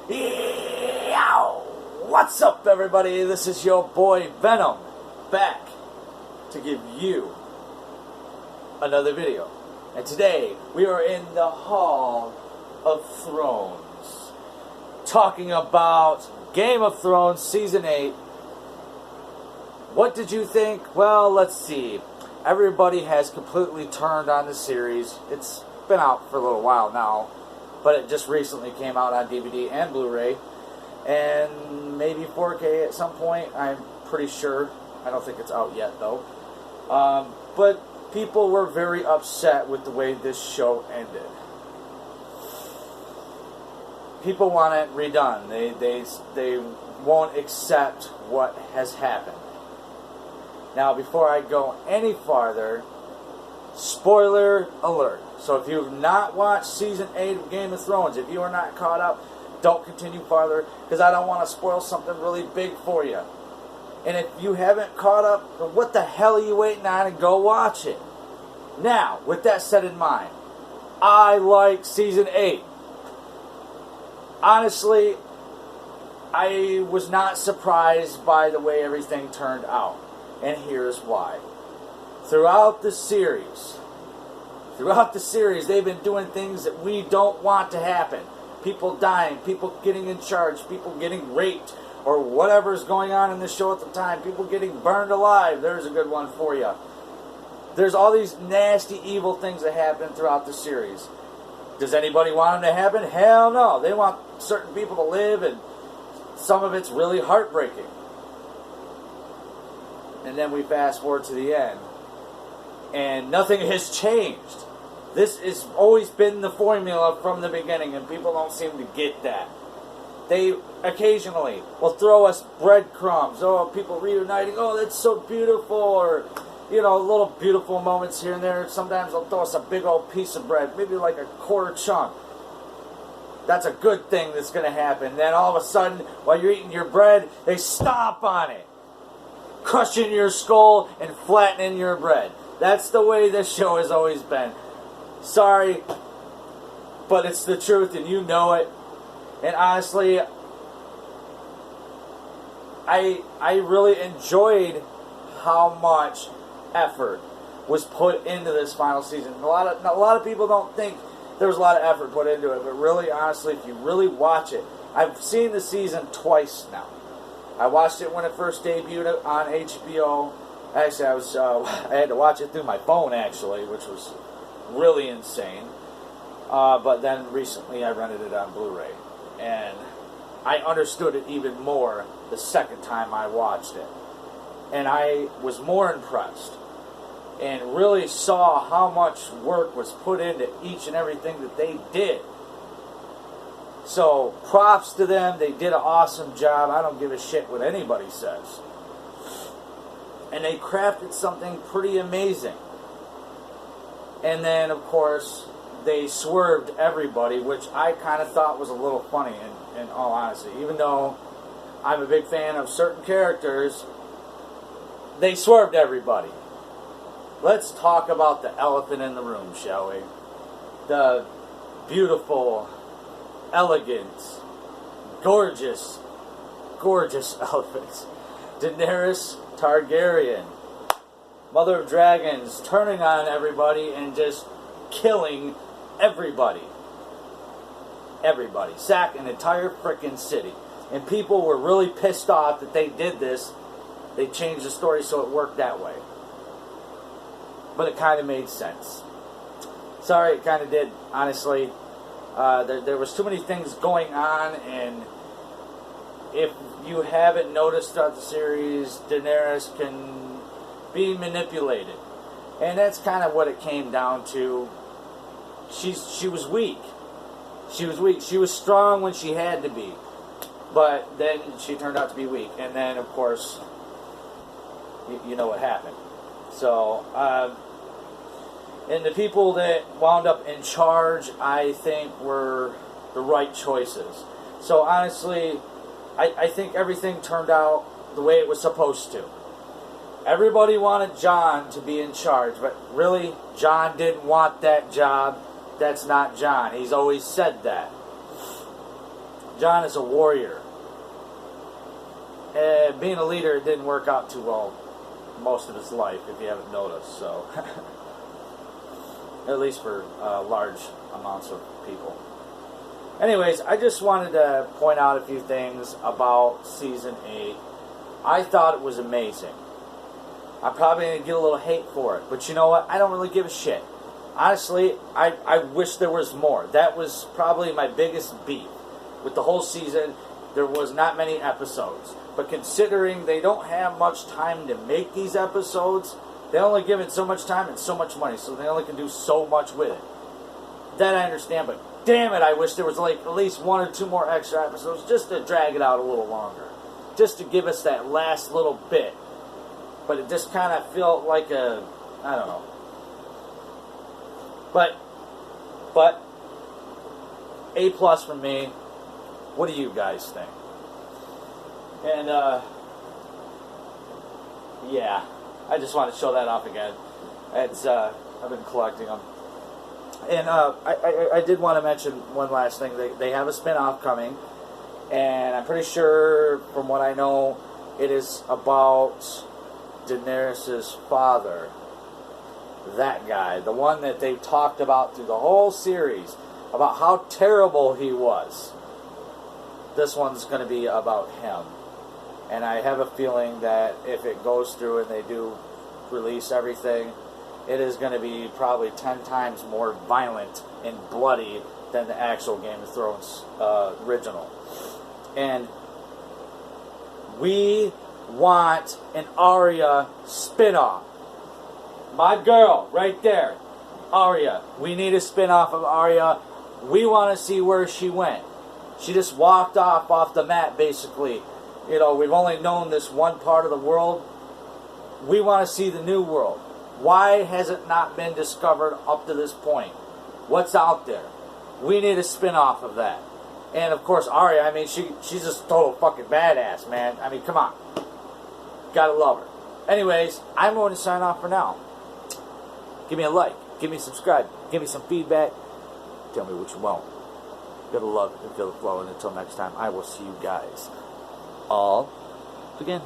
Yow! What's up, everybody? This is your boy Venom, back to give you another video. And today, we are in the Hall of Thrones, talking about Game of Thrones Season 8. What did you think? Well, let's see. Everybody has completely turned on the series. It's been out for a little while now, but it just recently came out on DVD and Blu-ray, and maybe 4K at some point, I'm pretty sure. I don't think it's out yet, though. But people were very upset with the way this show ended. People want it redone. They won't accept what has happened. Now, before I go any farther, spoiler alert. So if you've not watched Season 8 of Game of Thrones, if you are not caught up, don't continue farther, because I don't want to spoil something really big for you. And if you haven't caught up, then what the hell are you waiting on, and go watch it. Now, with that said in mind, I like Season 8. Honestly, I was not surprised by the way everything turned out. And here's why. Throughout the series, they've been doing things that we don't want to happen. People dying, people getting in charge, people getting raped, or whatever's going on in the show at the time. People getting burned alive. There's a good one for you. There's all these nasty, evil things that happen throughout the series. Does anybody want them to happen? Hell no. They want certain people to live, and some of it's really heartbreaking. And then we fast forward to the end, and nothing has changed. This has always been the formula from the beginning, and people don't seem to get that. They occasionally will throw us breadcrumbs. Oh, people reuniting. Oh, that's so beautiful. Or, little beautiful moments here and there. Sometimes they'll throw us a big old piece of bread, maybe like a quarter chunk. That's a good thing that's going to happen. Then all of a sudden, while you're eating your bread, they stomp on it, crushing your skull and flattening your bread. That's the way this show has always been. Sorry, but it's the truth, and you know it. And honestly, I really enjoyed how much effort was put into this final season. A lot of people don't think there was a lot of effort put into it, but really, honestly, if you really watch it, I've seen the season twice now. I watched it when it first debuted on HBO. Actually, I had to watch it through my phone, actually, which was really insane. But then recently I rented it on Blu-ray, and I understood it even more the second time I watched it. And I was more impressed, and really saw how much work was put into each and everything that they did. So, props to them. They did an awesome job. I don't give a shit what anybody says. And they crafted something pretty amazing. And then, of course, they swerved everybody, which I kind of thought was a little funny, in all honesty. Even though I'm a big fan of certain characters, they swerved everybody. Let's talk about the elephant in the room, shall we? The beautiful, elegant, gorgeous elephants. Daenerys Targaryen, Mother of Dragons, turning on everybody and just killing everybody. Everybody. Sacked an entire frickin' city. And people were really pissed off that they did this. They changed the story so it worked that way. But it kind of made sense. Sorry, it kind of did, honestly. There was too many things going on, and if you haven't noticed throughout the series, Daenerys can be manipulated. And that's kind of what it came down to. She was weak. She was weak. She was strong when she had to be. But then she turned out to be weak. And then, of course, you know what happened. So, and the people that wound up in charge, I think, were the right choices. So, honestly, I think everything turned out the way it was supposed to. Everybody wanted Jon to be in charge, but really, Jon didn't want that job. That's not Jon. He's always said that. John is a warrior. And being a leader, it didn't work out too well most of his life, if you haven't noticed. So, at least for large amounts of people. Anyways, I just wanted to point out a few things about Season 8. I thought it was amazing. I'm probably going to get a little hate for it. But you know what? I don't really give a shit. Honestly, I wish there was more. That was probably my biggest beef with the whole season. There was not many episodes. But considering they don't have much time to make these episodes, they only give it so much time and so much money, so they only can do so much with it. That I understand, but damn it, I wish there was like at least 1 or 2 more extra episodes just to drag it out a little longer. Just to give us that last little bit. But it just kind of felt like a, I don't know. But A+ for me. What do you guys think? And, yeah, I just want to show that off again. It's, I've been collecting them. And, I did want to mention one last thing. They have a spin-off coming, and I'm pretty sure, from what I know, it is about Daenerys' father. That guy. The one that they talked about through the whole series, about how terrible he was. This one's going to be about him. And I have a feeling that if it goes through and they do release everything, it is going to be probably 10 times more violent and bloody than the actual Game of Thrones original. And we want an Arya spin-off. My girl, right there, Arya. We need a spin-off of Arya. We want to see where she went. She just walked off the map, basically. You know, we've only known this one part of the world. We want to see the new world. Why has it not been discovered up to this point? What's out there? We need a spin-off of that. And, of course, Arya, I mean, she's just total fucking badass, man. I mean, come on. Gotta love her. Anyways, I'm going to sign off for now. Give me a like. Give me a subscribe. Give me some feedback. Tell me what you want. Gotta love and feel the flow. And until next time, I will see you guys all again.